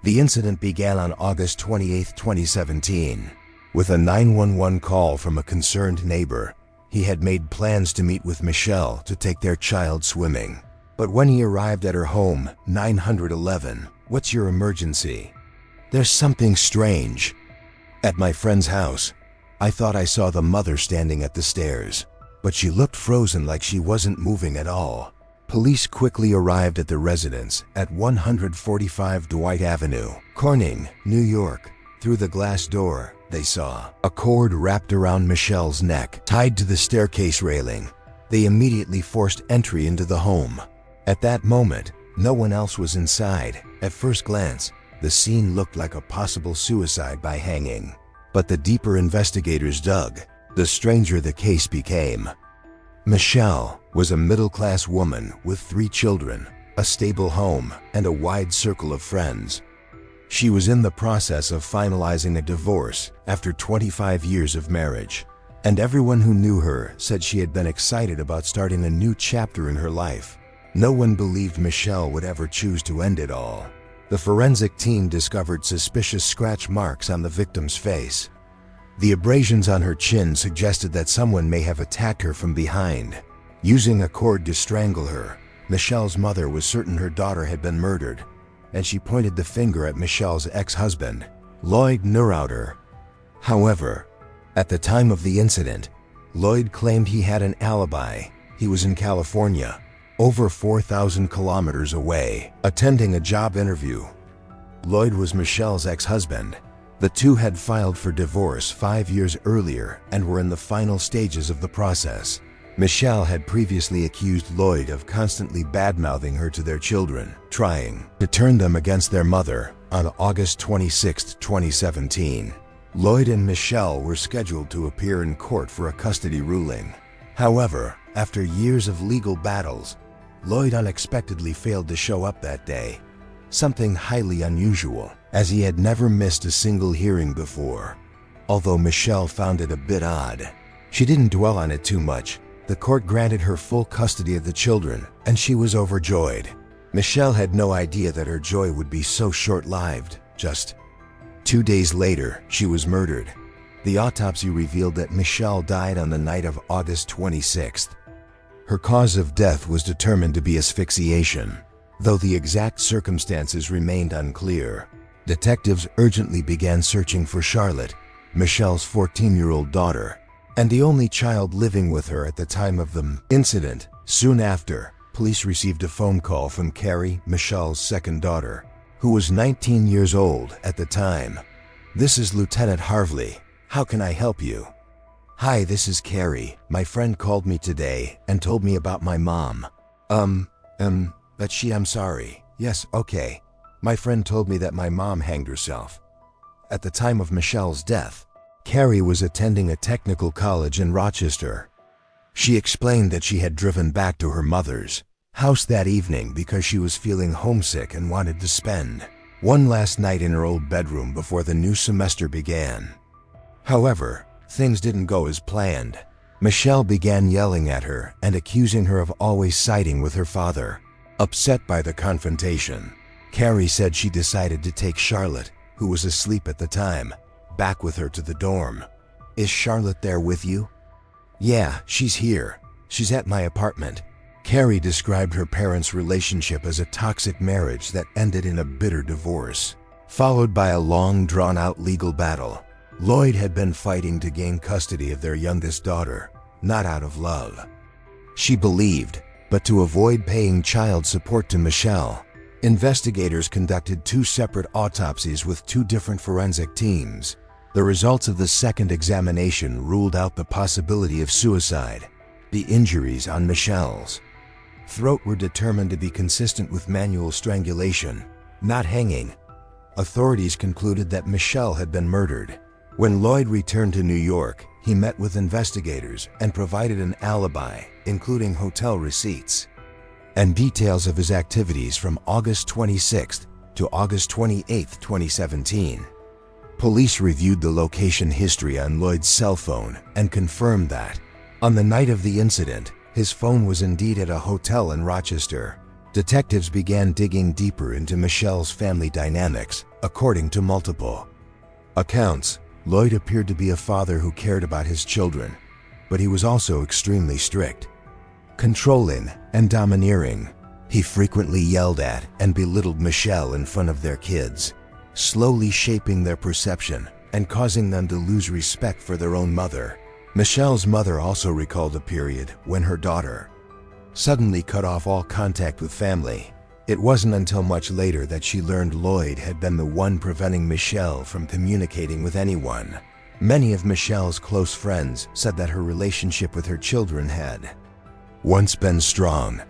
The incident began on August 28, 2017, with a 911 call from a concerned neighbor. He had made plans to meet with Michele to take their child swimming. But when he arrived at her home, 911, "What's your emergency?" "There's something strange. At my friend's house, I thought I saw the mother standing at the stairs, but she looked frozen, like she wasn't moving at all." Police quickly arrived at the residence at 145 Dwight Avenue, Corning, New York. Through the glass door, they saw a cord wrapped around Michele's neck, tied to the staircase railing. They immediately forced entry into the home. At that moment, no one else was inside. At first glance, the scene looked like a possible suicide by hanging. But the deeper investigators dug, the stranger the case became. Michele was a middle-class woman with 3 children, a stable home, and a wide circle of friends. She was in the process of finalizing a divorce after 25 years of marriage, and everyone who knew her said she had been excited about starting a new chapter in her life. No one believed Michele would ever choose to end it all. The forensic team discovered suspicious scratch marks on the victim's face. The abrasions on her chin suggested that someone may have attacked her from behind, using a cord to strangle her. Michele's mother was certain her daughter had been murdered, and she pointed the finger at Michele's ex-husband, Lloyd Neurauter. However, at the time of the incident, Lloyd claimed he had an alibi. He was in California, over 4,000 kilometers away, attending a job interview. Lloyd was Michele's ex-husband. The two had filed for divorce 5 years earlier and were in the final stages of the process. Michele had previously accused Lloyd of constantly bad-mouthing her to their children, trying to turn them against their mother. On August 26, 2017, Lloyd and Michele were scheduled to appear in court for a custody ruling. However, after years of legal battles, Lloyd unexpectedly failed to show up that day. Something highly unusual, as he had never missed a single hearing before. Although Michele found it a bit odd, she didn't dwell on it too much. The court granted her full custody of the children, and she was overjoyed. Michele had no idea that her joy would be so short-lived. Just 2 days later, she was murdered. The autopsy revealed that Michele died on the night of August 26th. Her cause of death was determined to be asphyxiation, though the exact circumstances remained unclear. Detectives urgently began searching for Charlotte, Michele's 14-year-old daughter, and the only child living with her at the time of the incident. Soon after, police received a phone call from Carrie, Michele's second daughter, who was 19 years old at the time. "This is Lieutenant Harvey. How can I help you?" "Hi, this is Carrie. My friend called me today and told me about my mom." But I'm sorry. Yes, okay. My friend told me that my mom hanged herself." At the time of Michele's death, Carrie was attending a technical college in Rochester. She explained that she had driven back to her mother's house that evening because she was feeling homesick and wanted to spend one last night in her old bedroom before the new semester began. However, things didn't go as planned. Michele began yelling at her and accusing her of always siding with her father. Upset by the confrontation, Carrie said she decided to take Charlotte, who was asleep at the time, back with her to the dorm. "Is Charlotte there with you?" "Yeah, she's here. She's at my apartment." Carrie described her parents' relationship as a toxic marriage that ended in a bitter divorce, followed by a long, drawn-out legal battle. Lloyd had been fighting to gain custody of their youngest daughter, not out of love, she believed, but to avoid paying child support to Michele. Investigators conducted 2 separate autopsies with 2 different forensic teams. The results of the second examination ruled out the possibility of suicide. The injuries on Michele's throat were determined to be consistent with manual strangulation, not hanging. Authorities concluded that Michele had been murdered. When Lloyd returned to New York, he met with investigators and provided an alibi, including hotel receipts and details of his activities from August 26th to August 28th, 2017. Police reviewed the location history on Lloyd's cell phone and confirmed that, on the night of the incident, his phone was indeed at a hotel in Rochester. Detectives began digging deeper into Michelle's family dynamics. According to multiple accounts, Lloyd appeared to be a father who cared about his children, but he was also extremely strict, controlling, and domineering. He frequently yelled at and belittled Michelle in front of their kids, slowly shaping their perception and causing them to lose respect for their own mother. Michelle's mother also recalled a period when her daughter suddenly cut off all contact with family. It wasn't until much later that she learned Lloyd had been the one preventing Michelle from communicating with anyone. Many of Michelle's close friends said that her relationship with her children had once been strong,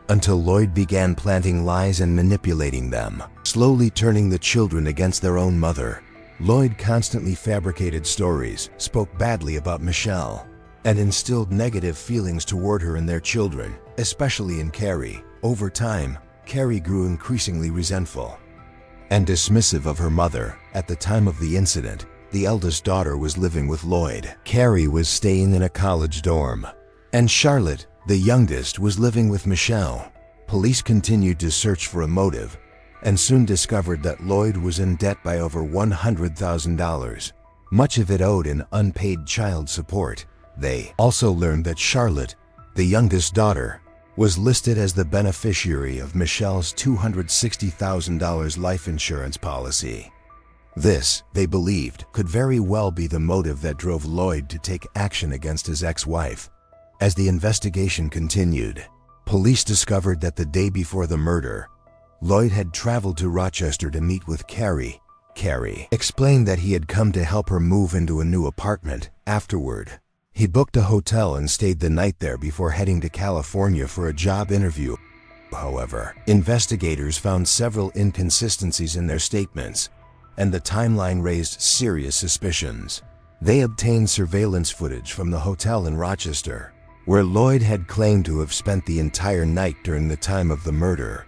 until Lloyd began planting lies and manipulating them, slowly turning the children against their own mother. Lloyd constantly fabricated stories, spoke badly about Michelle, and instilled negative feelings toward her and their children, especially in Carrie. Over time, Carrie grew increasingly resentful and dismissive of her mother. At the time of the incident, the eldest daughter was living with Lloyd. Carrie was staying in a college dorm, and Charlotte, the youngest, was living with Michelle. Police continued to search for a motive and soon discovered that Lloyd was in debt by over $100,000, much of it owed in unpaid child support. They also learned that Charlotte, the youngest daughter, was listed as the beneficiary of Michelle's $260,000 life insurance policy. This, they believed, could very well be the motive that drove Lloyd to take action against his ex-wife. As the investigation continued, police discovered that the day before the murder, Lloyd had traveled to Rochester to meet with Carrie. Carrie explained that he had come to help her move into a new apartment. Afterward, he booked a hotel and stayed the night there before heading to California for a job interview. However, investigators found several inconsistencies in their statements, and the timeline raised serious suspicions. They obtained surveillance footage from the hotel in Rochester, where Lloyd had claimed to have spent the entire night during the time of the murder.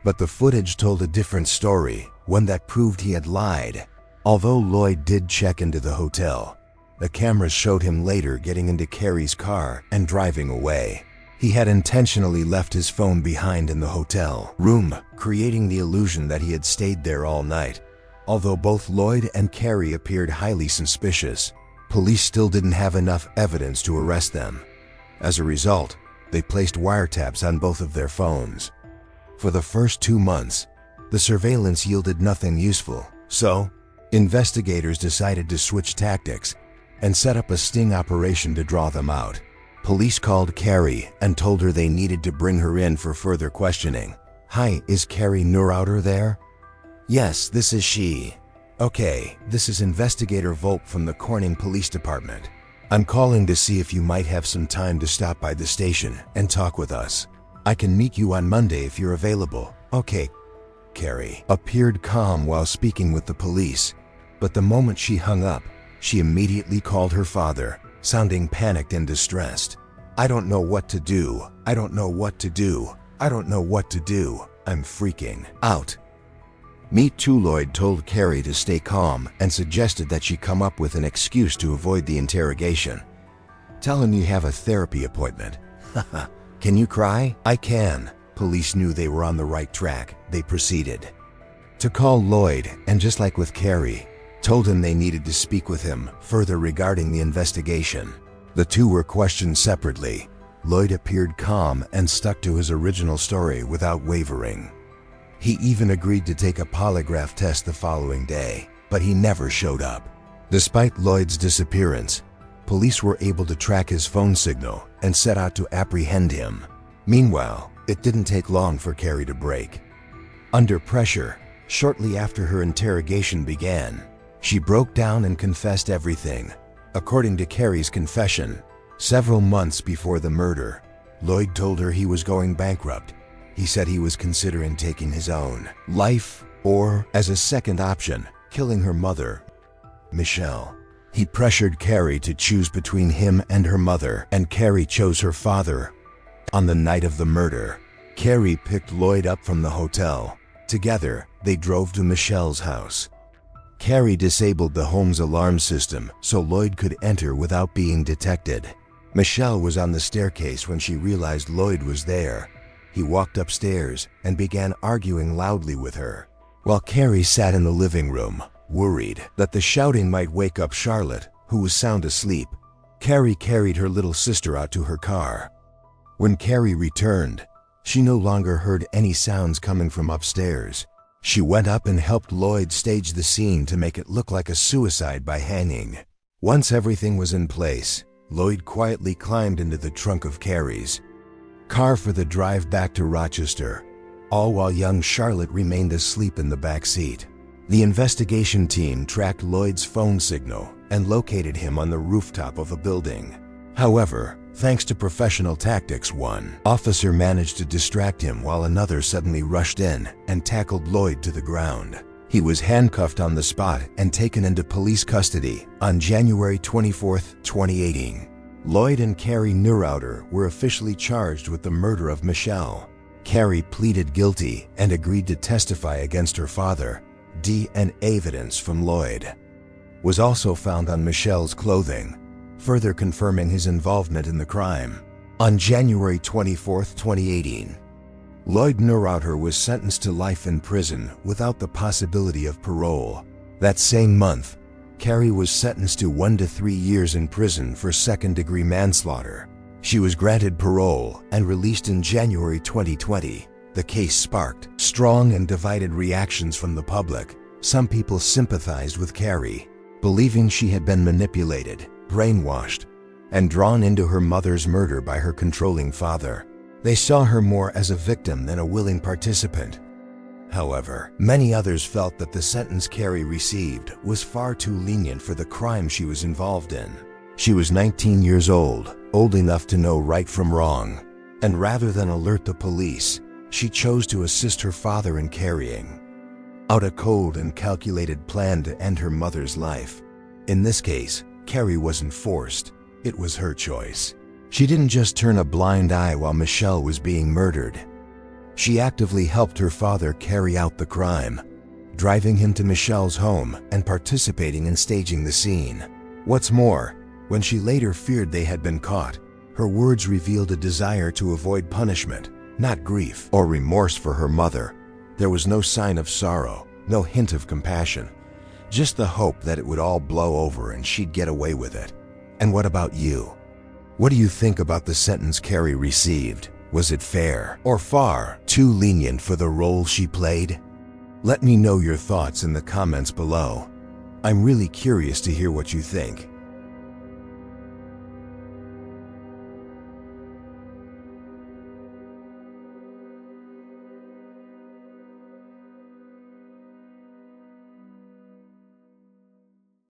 But the footage told a different story, one that proved he had lied. Although Lloyd did check into the hotel, the cameras showed him later getting into Carrie's car and driving away. He had intentionally left his phone behind in the hotel room, creating the illusion that he had stayed there all night. Although both Lloyd and Carrie appeared highly suspicious, police still didn't have enough evidence to arrest them. As a result, they placed wiretaps on both of their phones. For the first 2 months, the surveillance yielded nothing useful, so investigators decided to switch tactics and set up a sting operation to draw them out. Police called Carrie and told her they needed to bring her in for further questioning. "Hi, is Michele Neurauter there?" "Yes, this is she." "Okay, this is Investigator Volpe from the Corning Police Department. I'm calling to see if you might have some time to stop by the station and talk with us. I can meet you on Monday if you're available." "Okay." Carrie appeared calm while speaking with the police, but the moment she hung up, she immediately called her father, sounding panicked and distressed. "I don't know what to do. I don't know what to do. I don't know what to do. I'm freaking out." Me Too, Lloyd told Carrie to stay calm and suggested that she come up with an excuse to avoid the interrogation. "Tell him you have a therapy appointment." "Haha, can you cry?" "I can." Police knew they were on the right track. They proceeded to call Lloyd, and just like with Carrie, told him they needed to speak with him further regarding the investigation. The two were questioned separately. Lloyd appeared calm and stuck to his original story without wavering. He even agreed to take a polygraph test the following day, but he never showed up. Despite Lloyd's disappearance, police were able to track his phone signal and set out to apprehend him. Meanwhile, it didn't take long for Carrie to break. Under pressure, shortly after her interrogation began, she broke down and confessed everything. According to Carrie's confession, several months before the murder, Lloyd told her he was going bankrupt. He said he was considering taking his own life, or, as a second option, killing her mother, Michelle. He pressured Carrie to choose between him and her mother, and Carrie chose her father. On the night of the murder, Carrie picked Lloyd up from the hotel. Together, they drove to Michelle's house. Carrie disabled the home's alarm system so Lloyd could enter without being detected. Michelle was on the staircase when she realized Lloyd was there. he walked upstairs and began arguing loudly with her, while Carrie sat in the living room, worried that the shouting might wake up Charlotte, who was sound asleep. Carrie carried her little sister out to her car. When Carrie returned, she no longer heard any sounds coming from upstairs. She went up and helped Lloyd stage the scene to make it look like a suicide by hanging. Once everything was in place, Lloyd quietly climbed into the trunk of Carrie's car for the drive back to Rochester, all while young Charlotte remained asleep in the back seat. The investigation team tracked Lloyd's phone signal and located him on the rooftop of a building. However, thanks to professional tactics, one officer managed to distract him while another suddenly rushed in and tackled Lloyd to the ground. He was handcuffed on the spot and taken into police custody on January 24, 2018. Lloyd and Carrie Neurauter were officially charged with the murder of Michele. Carrie pleaded guilty and agreed to testify against her father. DNA evidence from Lloyd was also found on Michele's clothing, further confirming his involvement in the crime. On January 24, 2018, Lloyd Neurauter was sentenced to life in prison without the possibility of parole. That same month, Carrie was sentenced to 1 to 3 years in prison for second-degree manslaughter. She was granted parole and released in January 2020. The case sparked strong and divided reactions from the public. Some people sympathized with Carrie, believing she had been manipulated, brainwashed, and drawn into her mother's murder by her controlling father. They saw her more as a victim than a willing participant. However, many others felt that the sentence Carrie received was far too lenient for the crime she was involved in. She was 19 years old enough to know right from wrong, and rather than alert the police, she chose to assist her father in carrying out a cold and calculated plan to end her mother's life. In this case, Carrie wasn't forced. It was her choice. She didn't just turn a blind eye while Michele was being murdered. She actively helped her father carry out the crime, driving him to Michele's home and participating in staging the scene. What's more, when she later feared they had been caught, her words revealed a desire to avoid punishment, not grief or remorse for her mother. There was no sign of sorrow, no hint of compassion, just the hope that it would all blow over and she'd get away with it. And what about you? What do you think about the sentence Carrie received? Was it fair or far too lenient for the role she played? Let me know your thoughts in the comments below. I'm really curious to hear what you think.